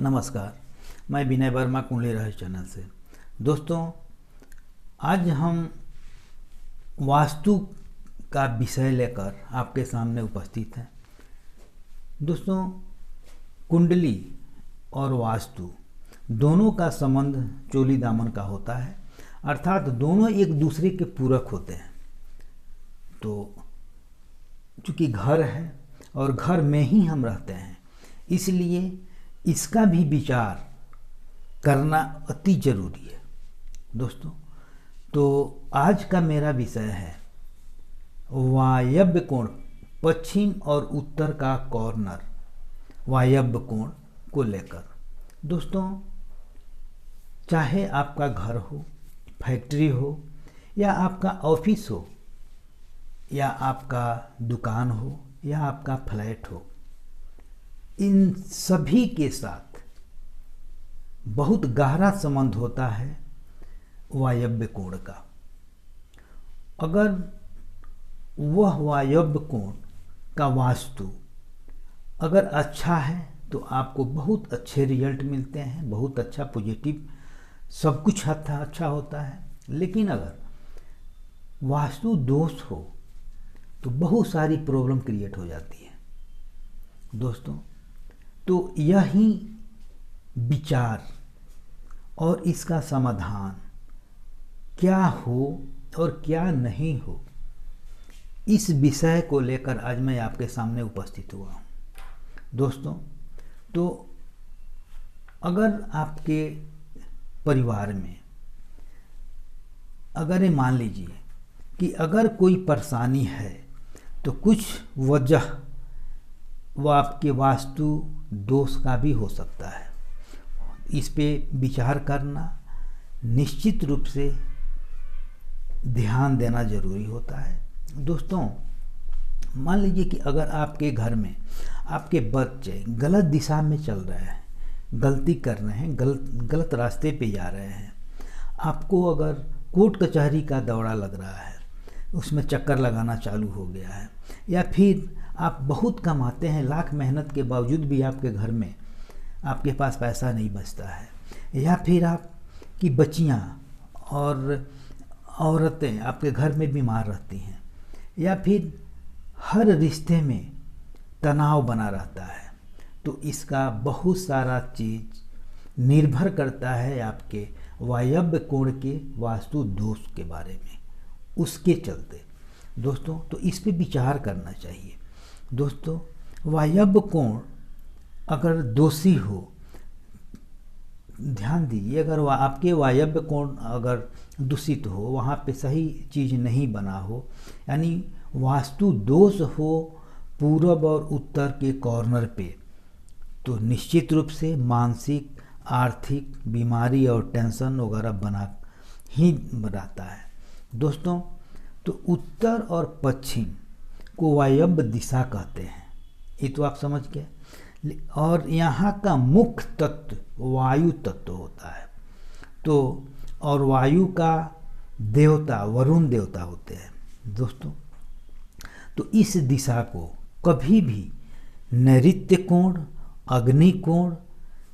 नमस्कार, मैं विनय वर्मा कुंडली रहस्य चैनल से। दोस्तों, आज हम वास्तु का विषय लेकर आपके सामने उपस्थित हैं। दोस्तों, कुंडली और वास्तु दोनों का संबंध चोली दामन का होता है, अर्थात दोनों एक दूसरे के पूरक होते हैं। तो चूँकि घर है और घर में ही हम रहते हैं, इसलिए इसका भी विचार करना अति जरूरी है। दोस्तों, तो आज का मेरा विषय है वायव्य कोण, पश्चिम और उत्तर का कॉर्नर, वायव्य कोण को लेकर। दोस्तों, चाहे आपका घर हो, फैक्ट्री हो, या आपका ऑफिस हो, या आपका दुकान हो, या आपका फ्लैट हो, इन सभी के साथ बहुत गहरा संबंध होता है वायव्य कोण का। अगर वह वायव्य कोण का वास्तु अगर अच्छा है तो आपको बहुत अच्छे रिजल्ट मिलते हैं, बहुत अच्छा पॉजिटिव सब कुछ अच्छा होता है। लेकिन अगर वास्तु दोष हो तो बहुत सारी प्रॉब्लम क्रिएट हो जाती है। दोस्तों, तो यही विचार और इसका समाधान क्या हो और क्या नहीं हो, इस विषय को लेकर आज मैं आपके सामने उपस्थित हुआ हूँ। दोस्तों, तो अगर आपके परिवार में अगर ये मान लीजिए कि अगर कोई परेशानी है तो कुछ वजह वह आपके वास्तु दोष का भी हो सकता है। इस पे विचार करना निश्चित रूप से ध्यान देना जरूरी होता है। दोस्तों, मान लीजिए कि अगर आपके घर में आपके बच्चे गलत दिशा में चल रहे हैं, गलती कर रहे हैं, गलत रास्ते पे जा रहे हैं, आपको अगर कोर्ट कचहरी का दौरा लग रहा है, उसमें चक्कर लगाना चालू हो गया है, या फिर आप बहुत कमाते हैं, लाख मेहनत के बावजूद भी आपके घर में आपके पास पैसा नहीं बचता है, या फिर आपकी बच्चियां और औरतें आपके घर में बीमार रहती हैं, या फिर हर रिश्ते में तनाव बना रहता है, तो इसका बहुत सारा चीज़ निर्भर करता है आपके वायव्य कोण के वास्तु दोष के बारे में। उसके चलते दोस्तों, तो इस पे विचार करना चाहिए। दोस्तों, वायव्य कोण अगर दोषी हो, ध्यान दीजिए, अगर आपके वायव्य कोण अगर दूषित हो, वहाँ पे सही चीज़ नहीं बना हो, यानी वास्तु दोष हो पूर्व और उत्तर के कॉर्नर पे, तो निश्चित रूप से मानसिक आर्थिक बीमारी और टेंशन वगैरह बना ही रहता है। दोस्तों, तो उत्तर और पश्चिम को वायव्य दिशा कहते हैं, ये तो आप समझ गए। और यहाँ का मुख्य तत्व वायु तत्व होता है। तो और वायु का देवता वरुण देवता होते हैं। दोस्तों, तो इस दिशा को कभी भी नैऋत्य कोण, अग्नि कोण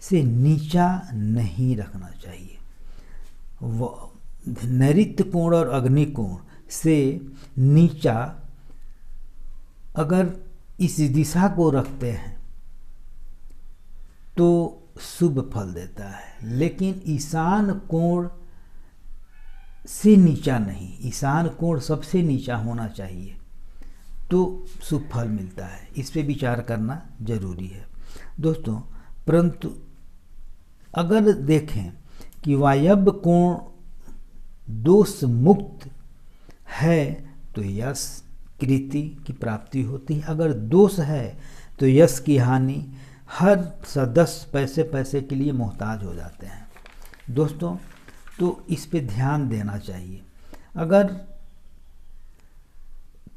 से नीचा नहीं रखना चाहिए। नैऋत्य कोण और अग्नि कोण से नीचा अगर इस दिशा को रखते हैं तो शुभ फल देता है, लेकिन ईशान कोण से नीचा नहीं, ईशान कोण सबसे नीचा होना चाहिए तो शुभ फल मिलता है। इस पे विचार करना जरूरी है। दोस्तों, परंतु अगर देखें कि वायव्य कोण दोष मुक्त है तो यश कृति की प्राप्ति होती है। अगर दोष है तो यश की हानि, हर सदस्य पैसे पैसे के लिए मोहताज हो जाते हैं। दोस्तों, तो इस पे ध्यान देना चाहिए। अगर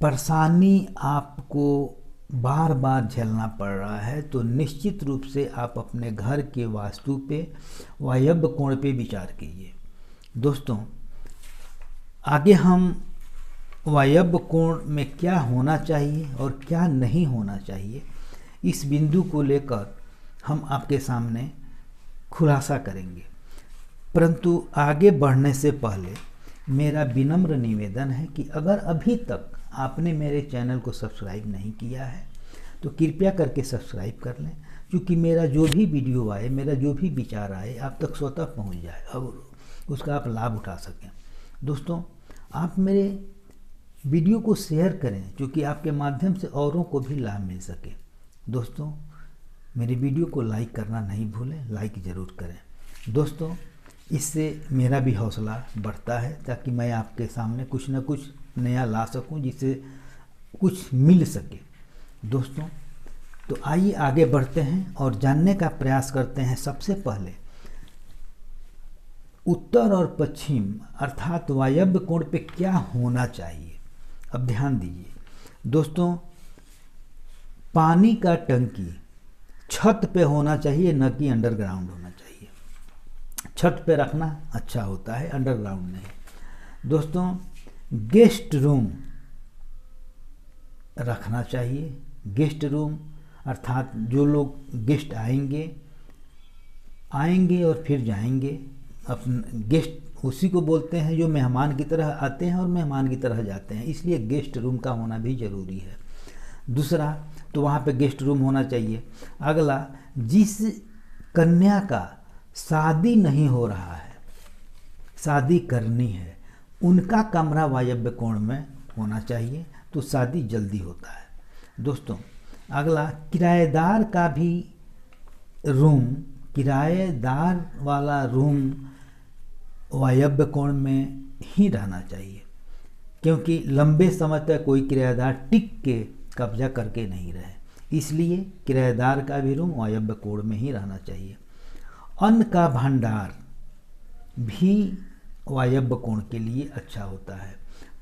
परेशानी आपको बार बार झेलना पड़ रहा है तो निश्चित रूप से आप अपने घर के वास्तु पे वायव्य कोण पे विचार कीजिए। दोस्तों, आगे हम वायव्य कोण में क्या होना चाहिए और क्या नहीं होना चाहिए, इस बिंदु को लेकर हम आपके सामने खुलासा करेंगे। परंतु आगे बढ़ने से पहले मेरा विनम्र निवेदन है कि अगर अभी तक आपने मेरे चैनल को सब्सक्राइब नहीं किया है तो कृपया करके सब्सक्राइब कर लें, क्योंकि मेरा जो भी वीडियो आए, मेरा जो भी विचार आए आप तक स्वतः पहुंच जाए और उसका आप लाभ उठा सकें। दोस्तों, आप मेरे वीडियो को शेयर करें, क्योंकि आपके माध्यम से औरों को भी लाभ मिल सके। दोस्तों, मेरे वीडियो को लाइक करना नहीं भूलें, लाइक ज़रूर करें। दोस्तों, इससे मेरा भी हौसला बढ़ता है ताकि मैं आपके सामने कुछ न कुछ नया ला सकूं, जिससे कुछ मिल सके। दोस्तों, तो आइए आगे बढ़ते हैं और जानने का प्रयास करते हैं। सबसे पहले उत्तर और पश्चिम अर्थात वायव्य कोण पे क्या होना चाहिए। अब ध्यान दीजिए दोस्तों, पानी का टंकी छत पे होना चाहिए, न कि अंडरग्राउंड होना चाहिए। छत पे रखना अच्छा होता है, अंडरग्राउंड नहीं। दोस्तों, गेस्ट रूम रखना चाहिए। गेस्ट रूम अर्थात जो लोग गेस्ट आएंगे और फिर जाएंगे, अपने गेस्ट उसी को बोलते हैं जो मेहमान की तरह आते हैं और मेहमान की तरह जाते हैं, इसलिए गेस्ट रूम का होना भी ज़रूरी है। दूसरा, तो वहाँ पे गेस्ट रूम होना चाहिए। अगला, जिस कन्या का शादी नहीं हो रहा है, शादी करनी है, उनका कमरा वायव्य कोण में होना चाहिए, तो शादी जल्दी होता है। दोस्तों, अगला, किराएदार का भी रूम, किराएदार वाला रूम वायव्य कोण में ही रहना चाहिए, क्योंकि लंबे समय तक कोई किराएदार टिक के कब्जा करके नहीं रहे, इसलिए किराएदार का भी रूम वायव्य कोण में ही रहना चाहिए। अन्न का भंडार भी वायव्य कोण के लिए अच्छा होता है।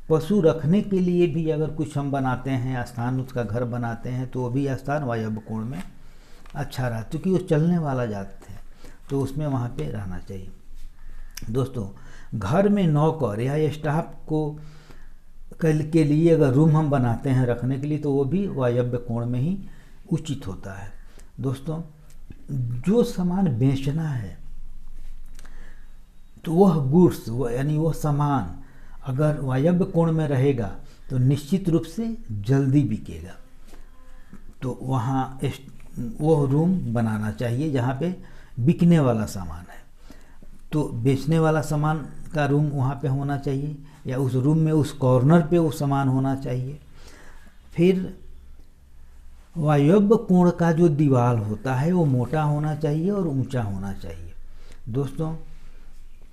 पशु रखने के लिए भी अगर कुछ हम बनाते हैं स्थान, उसका घर बनाते हैं, तो वो भी स्थान वायव्य कोण में अच्छा रहा, क्योंकि वो चलने वाला जात है, तो उसमें वहाँ पे रहना चाहिए। दोस्तों, घर में नौकर या स्टाफ को के लिए अगर रूम हम बनाते हैं रखने के लिए, तो वो भी वायव्य कोण में ही उचित होता है। दोस्तों, जो सामान बेचना है तो वह गुड्स यानी वो सामान अगर वायव्य कोण में रहेगा तो निश्चित रूप से जल्दी बिकेगा, तो वहाँ वो रूम बनाना चाहिए जहाँ पे बिकने वाला सामान है, तो बेचने वाला सामान का रूम वहाँ पे होना चाहिए, या उस रूम में उस कॉर्नर पे वो सामान होना चाहिए। फिर वायव्य कोण का जो दीवार होता है वो मोटा होना चाहिए और ऊंचा होना चाहिए। दोस्तों,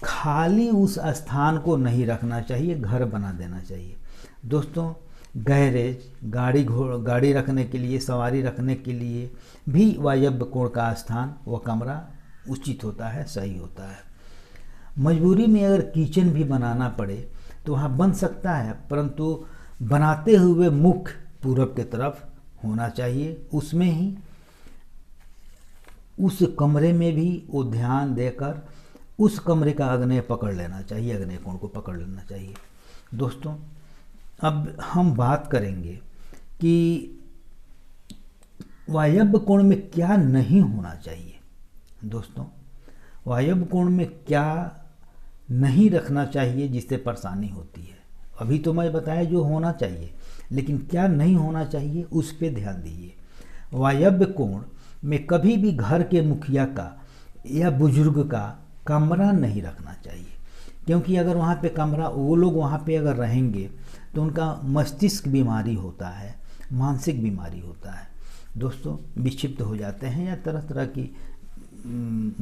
खाली उस स्थान को नहीं रखना चाहिए, घर बना देना चाहिए। दोस्तों, गैरेज, गाड़ी रखने के लिए, सवारी रखने के लिए भी वायव्य कोण का स्थान व कमरा उचित होता है, सही होता है। मजबूरी में अगर किचन भी बनाना पड़े तो वहाँ बन सकता है, परंतु बनाते हुए मुख पूरब के तरफ होना चाहिए। उसमें ही उस कमरे में भी वो ध्यान देकर उस कमरे का आग्नेय पकड़ लेना चाहिए, आग्नेय कोण को पकड़ लेना चाहिए। दोस्तों, अब हम बात करेंगे कि वायव्य कोण में क्या नहीं होना चाहिए। दोस्तों, वायव्य कोण में क्या नहीं रखना चाहिए जिससे परेशानी होती है। अभी तो मैं बताया जो होना चाहिए, लेकिन क्या नहीं होना चाहिए उस पर ध्यान दीजिए। वायव्य कोण में कभी भी घर के मुखिया का या बुजुर्ग का कमरा नहीं रखना चाहिए, क्योंकि अगर वहाँ पे कमरा, वो लोग वहाँ पे अगर रहेंगे तो उनका मस्तिष्क बीमारी होता है, मानसिक बीमारी होता है। दोस्तों, विक्षिप्त हो जाते हैं या तरह तरह की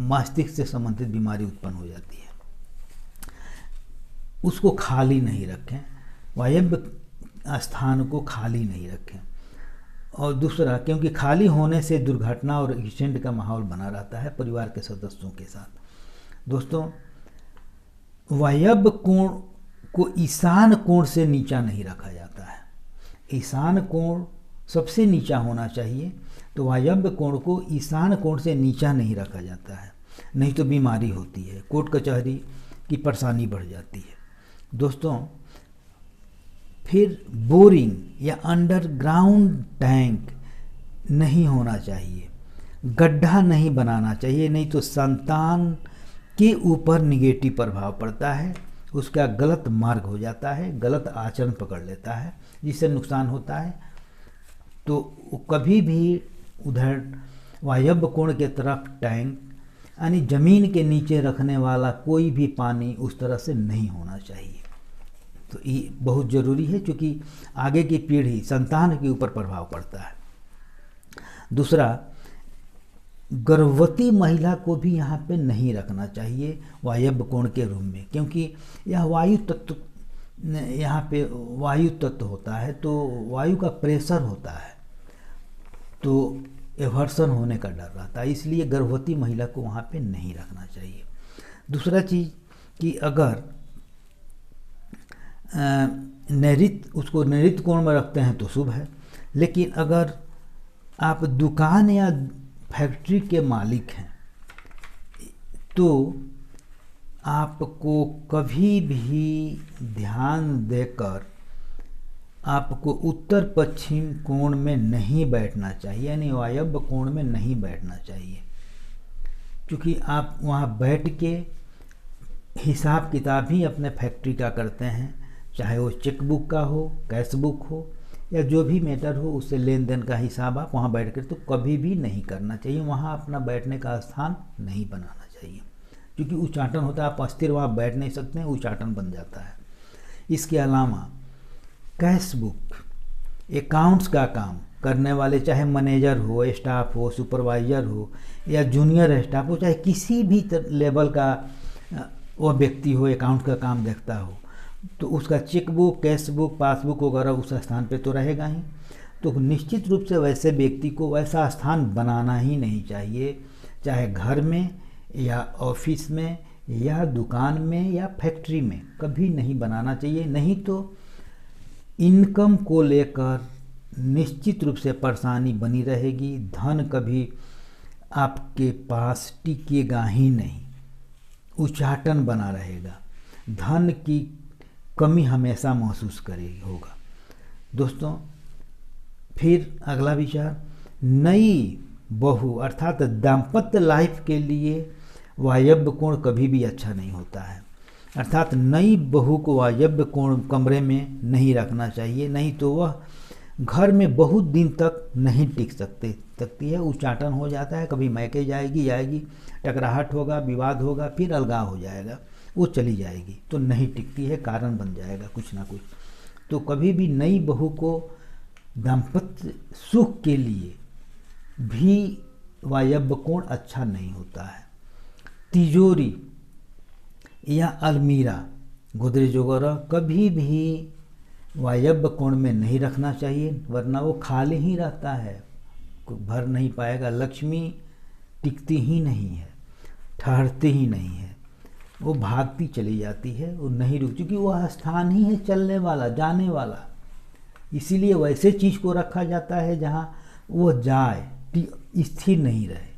मस्तिष्क से संबंधित बीमारी उत्पन्न हो जाती है। उसको खाली नहीं रखें, वायव्य स्थान को खाली नहीं रखें। और दूसरा, क्योंकि खाली होने से दुर्घटना और एक्सीडेंट का माहौल बना रहता है परिवार के सदस्यों के साथ। दोस्तों, वायव्य कोण को ईशान कोण से नीचा नहीं रखा जाता है। ईशान कोण सबसे नीचा होना चाहिए, तो वायव्य कोण को ईशान कोण से नीचा नहीं रखा जाता है, नहीं तो बीमारी होती है, कोर्ट कचहरी की परेशानी बढ़ जाती है। दोस्तों, फिर बोरिंग या अंडरग्राउंड टैंक नहीं होना चाहिए। गड्ढा नहीं बनाना चाहिए, नहीं तो संतान के ऊपर निगेटिव प्रभाव पड़ता है, उसका गलत मार्ग हो जाता है, गलत आचरण पकड़ लेता है, जिससे नुकसान होता है। तो कभी भी उधर वायव्य कोण के तरफ टैंक यानी ज़मीन के नीचे रखने वाला कोई भी पानी उस तरह से नहीं होना चाहिए। तो ये बहुत ज़रूरी है, क्योंकि आगे की पीढ़ी संतान के ऊपर प्रभाव पड़ता है। दूसरा, गर्भवती महिला को भी यहाँ पे नहीं रखना चाहिए वायव्य कोण के रूम में, क्योंकि यह वायु तत्व, यहाँ पे वायु तत्व होता है, तो वायु का प्रेशर होता है, तो एवर्सन होने का डर रहता है, इसलिए गर्भवती महिला को वहाँ पे नहीं रखना चाहिए। दूसरा चीज़ कि अगर उसको नैऋत्य कोण में रखते हैं तो शुभ है, लेकिन अगर आप दुकान या फैक्ट्री के मालिक हैं तो आपको कभी भी ध्यान देकर आपको उत्तर पश्चिम कोण में नहीं बैठना चाहिए, यानी वायव्य कोण में नहीं बैठना चाहिए, क्योंकि आप वहाँ बैठ के हिसाब किताब ही अपने फैक्ट्री का करते हैं, चाहे वो चेक बुक का हो, कैश बुक हो, या जो भी मैटर हो, उससे लेन देन का हिसाब आप वहाँ बैठ कर तो कभी भी नहीं करना चाहिए। वहाँ अपना बैठने का स्थान नहीं बनाना चाहिए, क्योंकि उच्चाटन होता है, आप अस्थिर वहाँ बैठ नहीं सकते हैं, उच्चाटन बन जाता है। इसके अलावा कैश बुक, अकाउंट्स का काम करने वाले, चाहे मैनेजर हो, स्टाफ हो, सुपरवाइजर हो या जूनियर स्टाफ हो, चाहे किसी भी लेवल का वह व्यक्ति हो, अकाउंट का काम देखता हो, तो उसका cheque book, cash book, passbook वगैरह उस स्थान पे तो रहेगा ही। तो निश्चित रूप से वैसे व्यक्ति को वैसा स्थान बनाना ही नहीं चाहिए, चाहे घर में या ऑफिस में या दुकान में या फैक्ट्री में, कभी नहीं बनाना चाहिए। नहीं तो इनकम को लेकर निश्चित रूप से परेशानी बनी रहेगी, धन कभी आपके पास टिकेगा ही नहीं, उच्चाटन बना रहेगा, धन की कमी हमेशा महसूस होगा। दोस्तों, फिर अगला विचार, नई बहू अर्थात दाम्पत्य लाइफ के लिए वायव्य कोण कभी भी अच्छा नहीं होता है, अर्थात नई बहू को वायव्य कोण कमरे में नहीं रखना चाहिए, नहीं तो वह घर में बहुत दिन तक नहीं टिक सकती है, उच्चाटन हो जाता है, कभी मैके जाएगी, टकराहट होगा, विवाद होगा, फिर अलगाव हो जाएगा, वो चली जाएगी, तो नहीं टिकती है, कारण बन जाएगा कुछ ना कुछ। तो कभी भी नई बहू को दाम्पत्य सुख के लिए भी वायव्य कोण अच्छा नहीं होता है। तिजोरी या अलमीरा, गोदरेज वगैरह कभी भी वायव्य कोण में नहीं रखना चाहिए, वरना वो खाली ही रहता है, भर नहीं पाएगा, लक्ष्मी टिकती ही नहीं है, ठहरती ही नहीं है, वो भागती चली जाती है, वो नहीं रुक, क्योंकि वह स्थान ही है चलने वाला, जाने वाला, इसीलिए वैसे चीज़ को रखा जाता है जहाँ वो जाए, स्थिर नहीं रहे।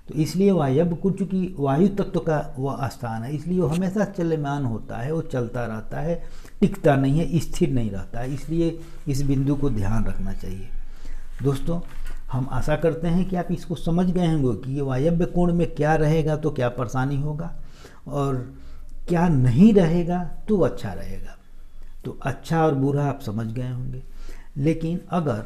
तो इसलिए वायव्य कोण, चूँकि वायु तत्व का वह स्थान है, इसलिए वो हमेशा चलमान होता है, वो चलता रहता है, टिकता नहीं है, स्थिर नहीं रहता है, इसलिए इस बिंदु को ध्यान रखना चाहिए। दोस्तों, हम आशा करते हैं कि आप इसको समझ गए होंगे कि ये वायव्य कोण में क्या रहेगा तो क्या परेशानी होगा और क्या नहीं रहेगा तो अच्छा रहेगा। तो अच्छा और बुरा आप समझ गए होंगे। लेकिन अगर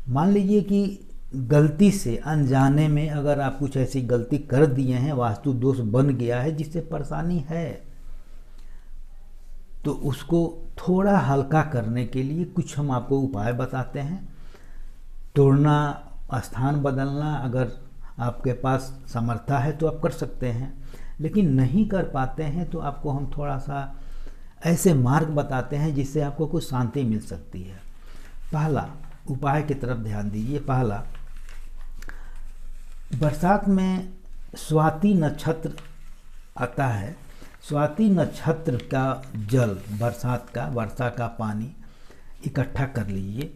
मान लीजिए कि गलती से अनजाने में अगर आप कुछ ऐसी गलती कर दिए हैं, वास्तु दोष बन गया है जिससे परेशानी है, तो उसको थोड़ा हल्का करने के लिए कुछ हम आपको उपाय बताते हैं। तोड़ना, स्थान बदलना, अगर आपके पास समर्था है तो आप कर सकते हैं, लेकिन नहीं कर पाते हैं तो आपको हम थोड़ा सा ऐसे मार्ग बताते हैं जिससे आपको कुछ शांति मिल सकती है। पहला उपाय की तरफ ध्यान दीजिए। पहला, बरसात में स्वाति नक्षत्र आता है, स्वाति नक्षत्र का जल, बरसात का, वर्षा का पानी इकट्ठा कर लीजिए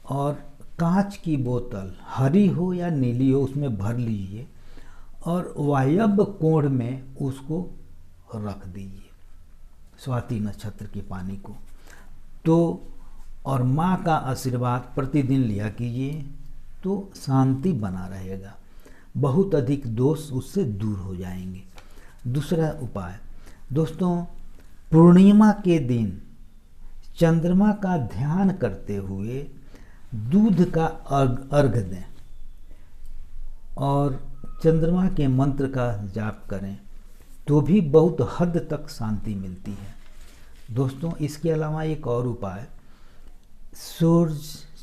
और कांच की बोतल, हरी हो या नीली हो, उसमें भर लीजिए और वायव्य कोण में उसको रख दीजिए, स्वाति नक्षत्र के पानी को। तो और माँ का आशीर्वाद प्रतिदिन लिया कीजिए तो शांति बना रहेगा। बहुत अधिक दोष उससे दूर हो जाएंगे। दूसरा उपाय दोस्तों, पूर्णिमा के दिन चंद्रमा का ध्यान करते हुए दूध का अर्घ दें और चंद्रमा के मंत्र का जाप करें तो भी बहुत हद तक शांति मिलती है। दोस्तों इसके अलावा एक और उपाय, सूर्य,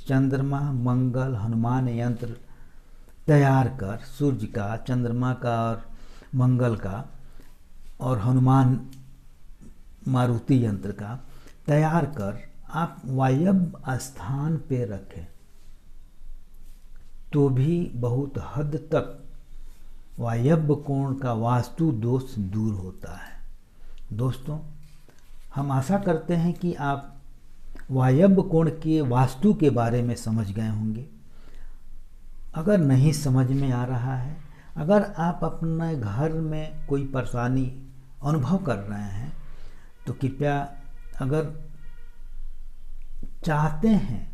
चंद्रमा, मंगल, हनुमान यंत्र तैयार कर, सूर्य का, चंद्रमा का और मंगल का और हनुमान मारुति यंत्र का तैयार कर आप वायव्य स्थान पे रखें तो भी बहुत हद तक वायव्य कोण का वास्तु दोष दूर होता है। दोस्तों हम आशा करते हैं कि आप वायव्य कोण के वास्तु के बारे में समझ गए होंगे। अगर नहीं समझ में आ रहा है, अगर आप अपने घर में कोई परेशानी अनुभव कर रहे हैं तो कृपया, अगर चाहते हैं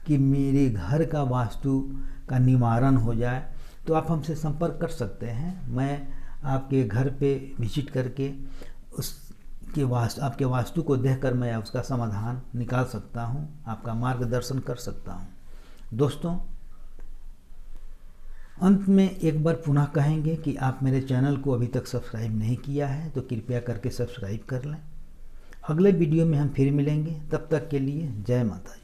कि मेरे घर का वास्तु का निवारण हो जाए तो आप हमसे संपर्क कर सकते हैं। मैं आपके घर पे विजिट करके आपके वास्तु को देखकर मैं उसका समाधान निकाल सकता हूं, आपका मार्गदर्शन कर सकता हूं। दोस्तों अंत में एक बार पुनः कहेंगे कि आप मेरे चैनल को अभी तक सब्सक्राइब नहीं किया है तो कृपया करके सब्सक्राइब कर लें। अगले वीडियो में हम फिर मिलेंगे, तब तक के लिए जय माता दी।